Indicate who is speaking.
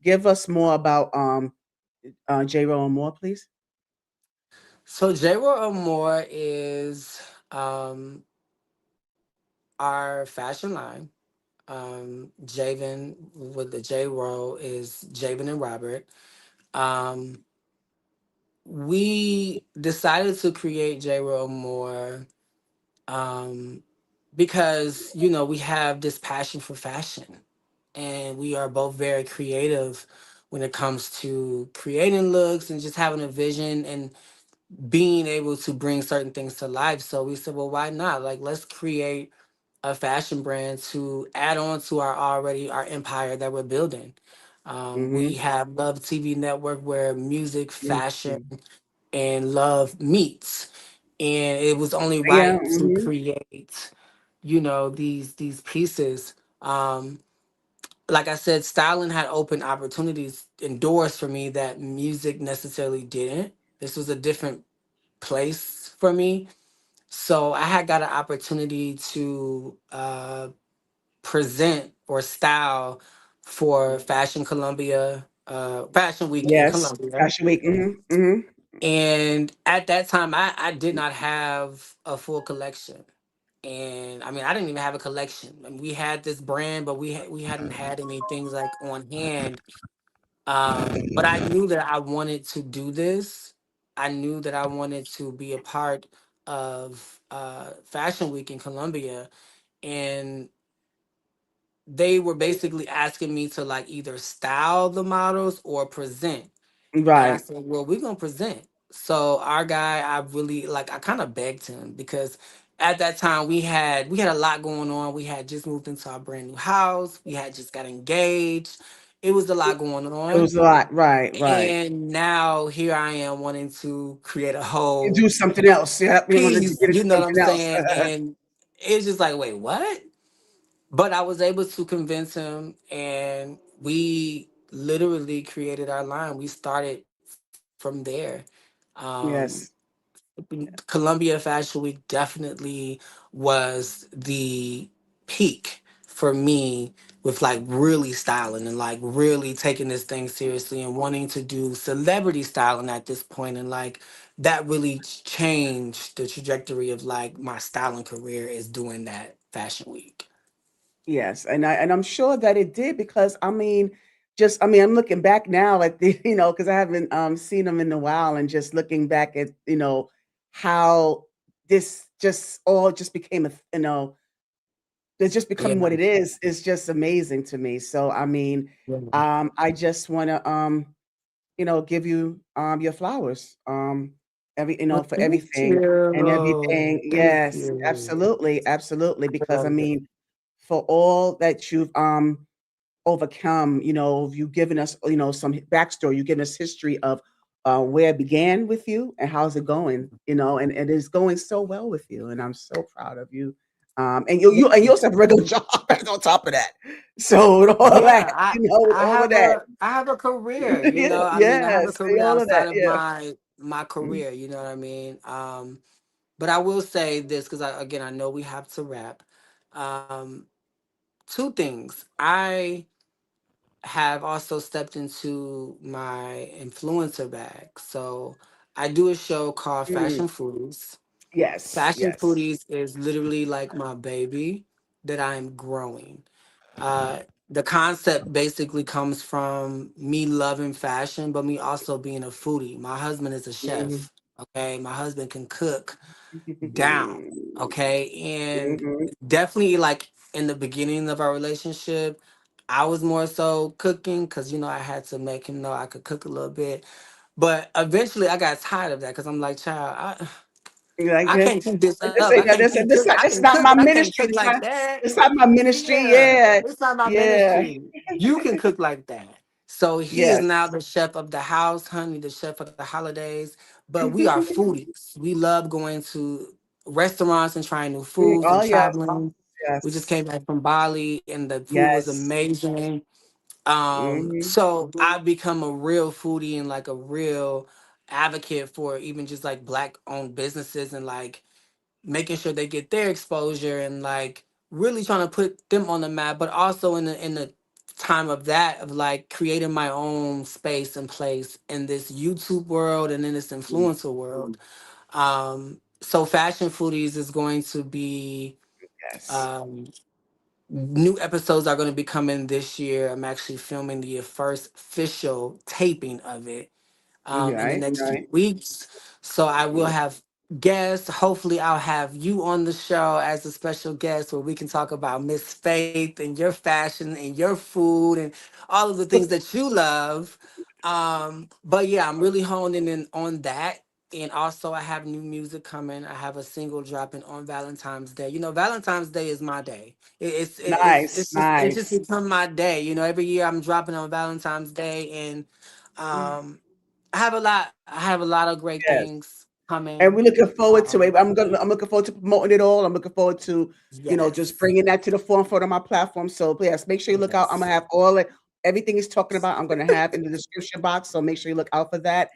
Speaker 1: give us more about Jaro Amour, please.
Speaker 2: So Jaro Amour is our fashion line. Javen with the J row is Javen and Robert. Um, we decided to create J row more um, because we have this passion for fashion, and we are both very creative when it comes to creating looks and just having a vision and being able to bring certain things to life. So we said, well, why not? Like, let's create a fashion brand to add on to our empire that we're building. We
Speaker 1: Mm-hmm.
Speaker 2: have Love TV Network where music, fashion,
Speaker 1: Mm-hmm.
Speaker 2: and love meets, and it was only
Speaker 1: Yeah.
Speaker 2: right to
Speaker 1: Mm-hmm.
Speaker 2: create, these pieces. Like I said, styling had opened opportunities and doors for me that music necessarily didn't. This was a different place for me. So I had got an opportunity to present or style for Fashion Week in
Speaker 1: Yes.
Speaker 2: Columbia.
Speaker 1: Fashion Week. Mm-hmm. Mm-hmm.
Speaker 2: And at that time, I did not have a full collection. And I mean, I didn't even have a collection. I mean, we had this brand, but we hadn't had any things like on hand. But I knew that I wanted to do this. I knew that I wanted to be a part of Fashion Week in Columbia, and they were basically asking me to like either style the models or present. And I
Speaker 1: Right.
Speaker 2: said, well, we're gonna present. So our guy, I kind of begged him because at that time we had a lot going on. We had just moved into our brand new house. We had just got engaged. It was a lot going
Speaker 1: It
Speaker 2: on.
Speaker 1: was a lot. Right. Right.
Speaker 2: And now here I am wanting to create a
Speaker 1: You
Speaker 2: whole
Speaker 1: do something else. Yeah. You want to
Speaker 2: piece,
Speaker 1: get into
Speaker 2: you know what I'm
Speaker 1: something else.
Speaker 2: saying? And it's just like, wait, what? But I was able to convince him, and we literally created our line. We started from there. Um,
Speaker 1: Yes.
Speaker 2: Columbia Fashion Week definitely was the peak for me with like really styling and like really taking this thing seriously and wanting to do celebrity styling at this point, and like that really changed the trajectory of like my styling career is doing that fashion week.
Speaker 1: Yes, and I'm sure that it did because I mean, I'm looking back now at the because I haven't seen them in a while, and just looking back at how this just all just became it's just
Speaker 2: Yeah.
Speaker 1: becoming what it is just amazing to me. So I mean,
Speaker 2: Yeah.
Speaker 1: I just want to give you your flowers. Every
Speaker 2: Well,
Speaker 1: for
Speaker 2: thank
Speaker 1: everything and everything.
Speaker 2: you. Thank
Speaker 1: Yes,
Speaker 2: you.
Speaker 1: absolutely, absolutely.
Speaker 2: I
Speaker 1: Because I
Speaker 2: love it.
Speaker 1: mean, for all that you've overcome, you've given us, some backstory, you've given us history of where it began with you and how's it going, and it's going so well with you, and I'm so proud of you. And you also have a regular job on top of that. So with all
Speaker 2: Yeah,
Speaker 1: that, with
Speaker 2: I
Speaker 1: all of
Speaker 2: have
Speaker 1: that.
Speaker 2: a career, you
Speaker 1: Yeah,
Speaker 2: know. I mean, I have a
Speaker 1: yes,
Speaker 2: career
Speaker 1: all of that,
Speaker 2: outside of
Speaker 1: yeah.
Speaker 2: my
Speaker 1: Mhm.
Speaker 2: career, you know what I mean? But I will say this because I know we have to wrap. Um, Two things. I have also stepped into my influencer bag. So I do a show called
Speaker 1: Mm.
Speaker 2: Fashion Foodies.
Speaker 1: Yes,
Speaker 2: Fashion
Speaker 1: yes.
Speaker 2: Foodies is literally like my baby that I'm growing. Uh, the concept basically comes from me loving fashion, but me also being a foodie. My husband is a
Speaker 1: Mhm.
Speaker 2: chef. Okay, my husband can cook down. Okay, and
Speaker 1: Mhm.
Speaker 2: definitely like in the beginning of our relationship, I was more so cooking because I had to make him know I could cook a little bit. But eventually, I got tired of that because I'm like, child,
Speaker 1: Like
Speaker 2: I
Speaker 1: this,
Speaker 2: can't keep this up.
Speaker 1: this
Speaker 2: I
Speaker 1: ain't
Speaker 2: can't
Speaker 1: this,
Speaker 2: keep
Speaker 1: this
Speaker 2: cook.
Speaker 1: not
Speaker 2: I
Speaker 1: this
Speaker 2: can
Speaker 1: not
Speaker 2: cook,
Speaker 1: my
Speaker 2: but I can't
Speaker 1: ministry.
Speaker 2: cook like that.
Speaker 1: It's not my ministry.
Speaker 2: Yeah,
Speaker 1: Yeah,
Speaker 2: it's not my
Speaker 1: yeah,
Speaker 2: ministry. You can cook like that. So he is
Speaker 1: yes.
Speaker 2: now the chef of the house, honey, the chef of the holidays. But we are foodies. We love going to restaurants and trying new foods
Speaker 1: Oh
Speaker 2: and
Speaker 1: yes,
Speaker 2: traveling. We just
Speaker 1: yes,
Speaker 2: came back from Bali and the food was
Speaker 1: yes.
Speaker 2: amazing.
Speaker 1: Hmm.
Speaker 2: So I've become a real foodie and like a real advocate for even just like black owned businesses and like making sure they get their exposure and like really trying to put them on the map, but also in the time of that, of like creating my own space and place in this YouTube world and in this
Speaker 1: Mm,
Speaker 2: influencer world. So Fashion Foodies is going to be,
Speaker 1: yes.
Speaker 2: um, new episodes are going to be coming this year. I'm actually filming the first official taping of it, in the
Speaker 1: Right,
Speaker 2: next few
Speaker 1: right.
Speaker 2: weeks. So I will
Speaker 1: Mm,
Speaker 2: have guests. Hopefully, I'll have you on the show as a special guest where we can talk about Miss Faith and your fashion and your food and all of the things that you love. But yeah, I'm really honing in on that. And also, I have new music coming. I have a single dropping on Valentine's Day. You know, Valentine's Day is my day.
Speaker 1: nice,
Speaker 2: It's just
Speaker 1: nice.
Speaker 2: become my day. You know, every year I'm dropping on Valentine's Day, and um, I have a lot of great
Speaker 1: Yes.
Speaker 2: things
Speaker 1: And
Speaker 2: coming.
Speaker 1: we're looking forward to it.
Speaker 2: Um,
Speaker 1: I'm looking forward to promoting it all. I'm looking forward to, just
Speaker 2: yes,
Speaker 1: bringing that to the forefront of my platform. So yes, make sure you look out. I'm
Speaker 2: yes,
Speaker 1: gonna have all it, everything he's talking about. I'm gonna have in the description box. So make sure you look out for that.